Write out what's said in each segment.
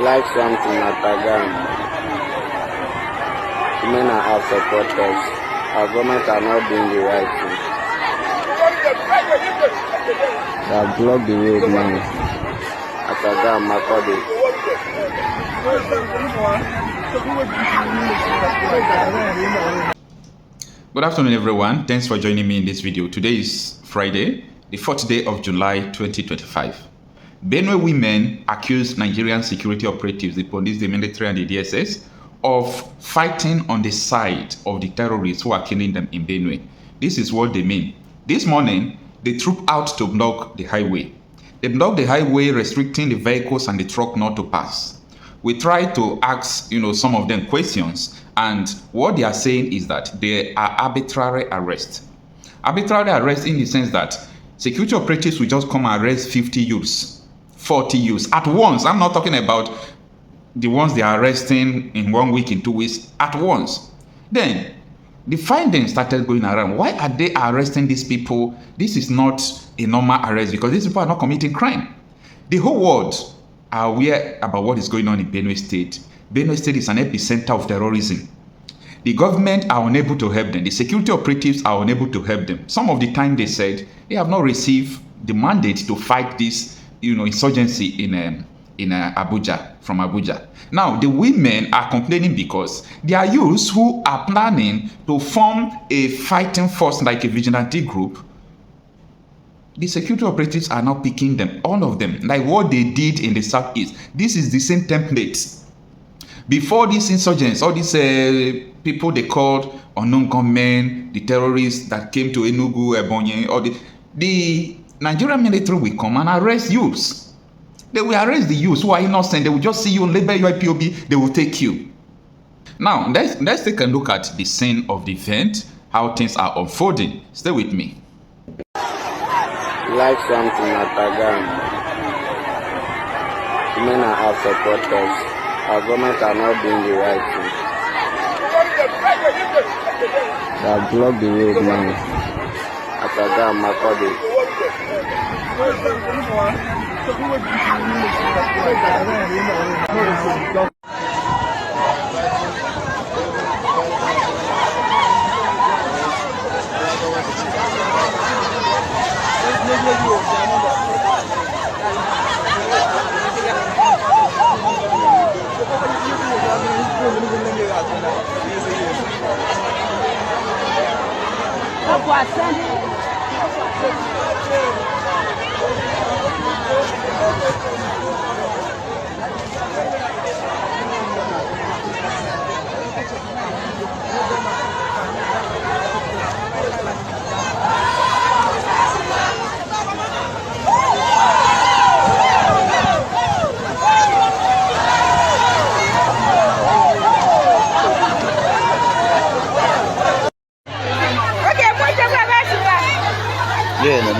like chanting at Agan. Women are our supporters. Our government are not doing the right thing. They have blocked the road now. At Agan, Makodi. Good afternoon, everyone. Thanks for joining me in this video. Today is Friday, the 4th day of July 2025. Benue women accused Nigerian security operatives, the police, the military, and the DSS, of fighting on the side of the terrorists who are killing them in Benue. This is what they mean. This morning, they trooped out to block the highway. They blocked the highway, restricting the vehicles and the truck not to pass. We tried to ask, some of them questions, and what they are saying is that they are arbitrary arrests. Arbitrary arrests in the sense that security operatives will just come and arrest 50 youths, 40 youths at once. I'm not talking about the ones they are arresting in 1 week, in 2 weeks, at once. Then the findings started going around. Why are they arresting these people? This is not a normal arrest because these people are not committing crime. The whole world are aware about what is going on in Benue State. Benue State is an epicenter of terrorism. The government are unable to help them. The security operatives are unable to help them. Some of the time they said they have not received the mandate to fight this, insurgency in Abuja, from Abuja. Now, the women are complaining because there are youths who are planning to form a fighting force like a vigilante group. The security operatives are now picking them, all of them, like what they did in the southeast. This is the same template. Before these insurgents, all these people they called unknown gunmen, the terrorists that came to Enugu, Ebonyi, or the Nigerian military will come and arrest youths. They will arrest the youths who are innocent. They will just see you, label you IPOB, they will take you. Now, let's take a look at the scene of the event, how things are unfolding. Stay with me. Like chanting at Agan. Women are our supporters. Our government are not doing the right thing. They have blocked the road now. At Agan, Makodi. Yeah, no.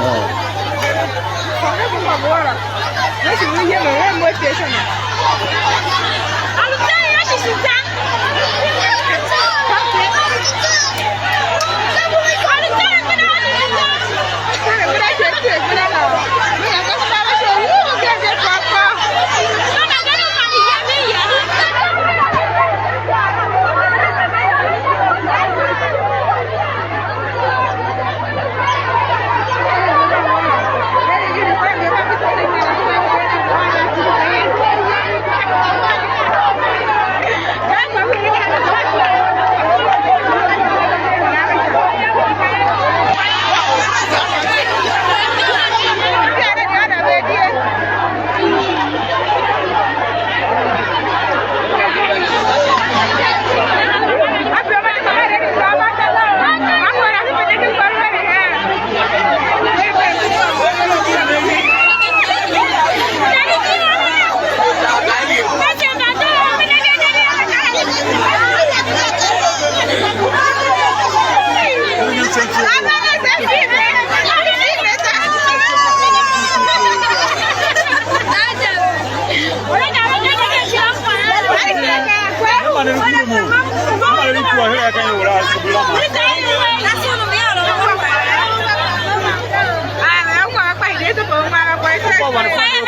Saya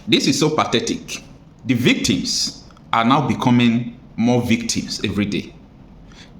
This is so pathetic. The victims are now becoming more victims every day.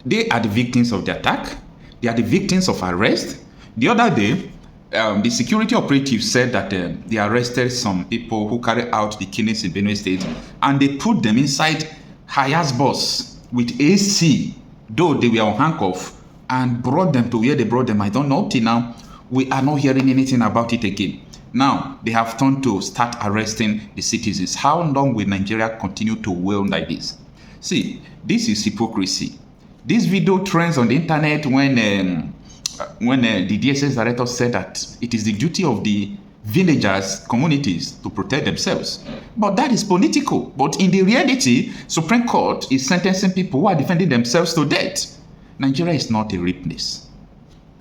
They are the victims of the attack. They are the victims of arrest. The other day, the security operatives said that they arrested some people who carried out the killings in Benue State, and they put them inside hiace bus with AC, though they were on handcuff, and brought them to where they brought them. I don't know till now. We are not hearing anything about it again. Now, they have turned to start arresting the citizens. How long will Nigeria continue to wail like this? See, this is hypocrisy. This video trends on the internet when the DSS director said that it is the duty of the villagers, communities to protect themselves. But that is political. But in the reality, Supreme Court is sentencing people who are defending themselves to death. Nigeria is not a rape place.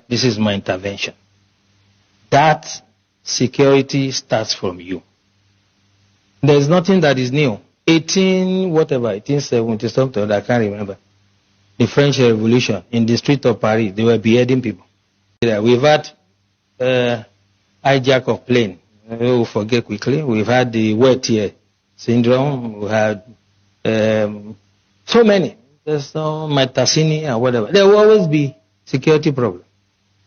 This is my intervention. That security starts from you. There's nothing that is new. 1870 something, I can't remember. The French Revolution in the street of Paris, they were beheading people. We've had hijack of plane. We'll forget quickly. We've had the wet ear syndrome. We had so many. There's no Metasini and whatever. There will always be security problem.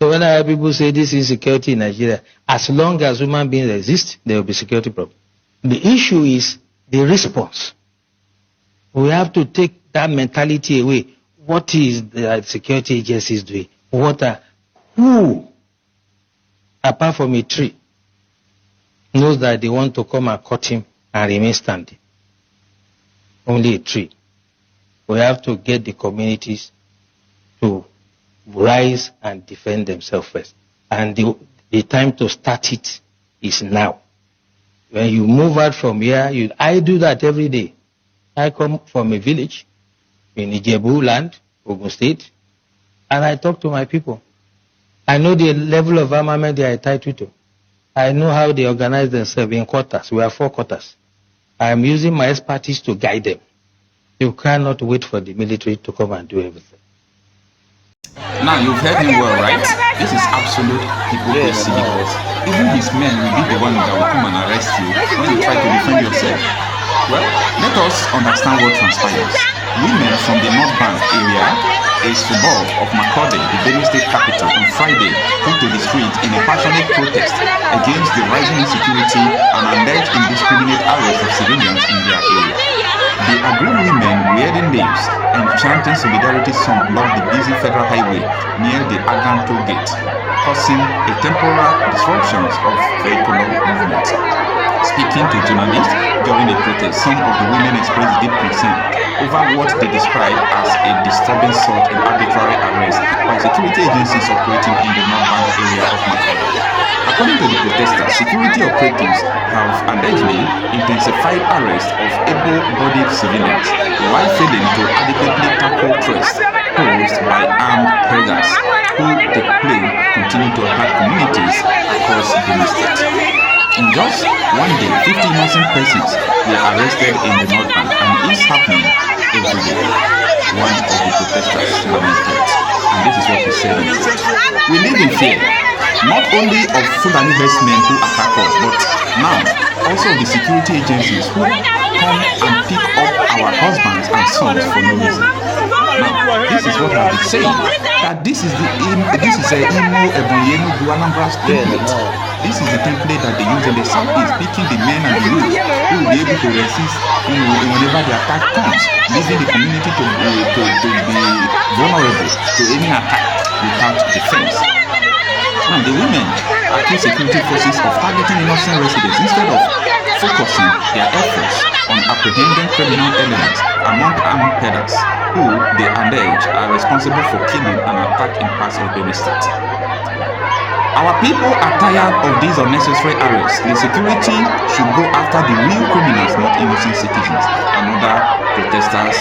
So when I hear people say this is security in Nigeria, as long as human beings exist, there will be security problem. The issue is the response. We have to take that mentality away. What is the security agencies doing? Who, apart from a tree, knows that they want to come and cut him and remain standing? Only a tree. We have to get the communities to rise and defend themselves first. And the time to start it is now. When you move out from here, I do that every day. I come from a village in Ijebu land, Ogun State, and I talk to my people. I know the level of armament they are entitled to. I know how they organize themselves in quarters. We have 4 quarters. I am using my expertise to guide them. You cannot wait for the military to come and do everything. Now, you've heard him well, right? This is absolute hypocrisy because even his men will be the one that will come and arrest you when you try to defend yourself. Well, let us understand what transpires. Women from the North Bank area, a suburb of Makurdi, the Benue State capital, on Friday took to the street in a passionate protest against the rising insecurity and alleged indiscriminate arrest of civilians in their area. The aggrieved women wielding names and chanting solidarity song blocked the busy federal highway near the Agan toll gate, causing a temporary disruption of vehicular movement. Speaking to journalists during the protest, some of the women expressed deep concern over what they described as a disturbing sort and arbitrary arrest by security agencies operating in the northern area of Makurdi. According to the protesters, security operatives have allegedly intensified arrests of able-bodied civilians while failing to adequately tackle threats posed by armed predators who they claim continue to attack communities across the state. In just one day, 50 innocent persons were arrested in the North Bank, and it's happening every day. One of the protesters lamented, and this is what he said in court. We live in fear, not only of Fulani herdsmen who attack us, but now also of the security agencies who come and pick up our husbands and sons for no reason. Now, this is what I've been saying, that this is a Imo Ebonyenu Anambra template. This is the template that they use in the southeast, picking the men and the youth who will be able to resist whenever the attack comes, leaving the community to be vulnerable to any attack without defense. Now, the women accuse security forces of targeting innocent residents instead of focusing their efforts on apprehending criminal elements among armed predators who they allege are responsible for killing and attack in parts of Benue State. Our people are tired of these unnecessary arrests. The security should go after the real criminals, not innocent citizens, and other protesters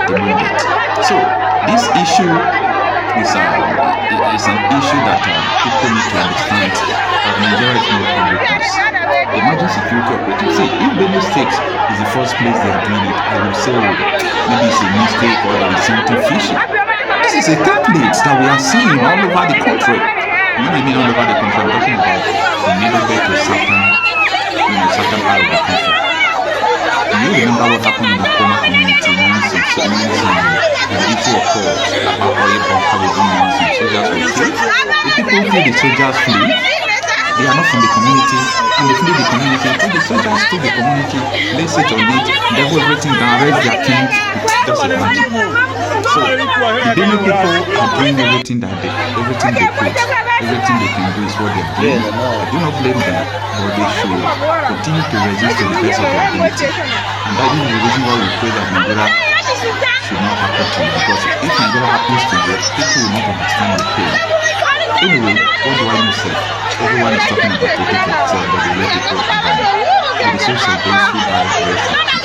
demanded. So, this issue is an issue that people need to understand that Nigeria is not a weakness. Imagine security operatives. See, if Benue State is the first place they are doing it, I will say, maybe it's a mistake or there is something fishy. This is a template that we are seeing all over the country. When I mean all over the country, I'm talking about from Middle Belt to Southern certain part of the country. You remember what happened in the Koma community when the issue occurred about oil bunker within months and soldiers were killed? The people who killed the soldiers flee. They are not from the community, and they flee the community. When the soldiers flee the community, they sit on it, devil everything down, arrest their king. Just imagine. So the Benue people are doing everything that everything they could, everything they can do is what they are doing. Do not blame them, but they should continue to resist to the best of their ability. And that is the reason why we pray that Nigeria should not happen to you. Because if Nigeria happens to you, people will not understand the pain. Anyway, what do I know, sir? Everyone is talking about protecting themselves, but they let people abandon. But the souls of those who die rest in peace.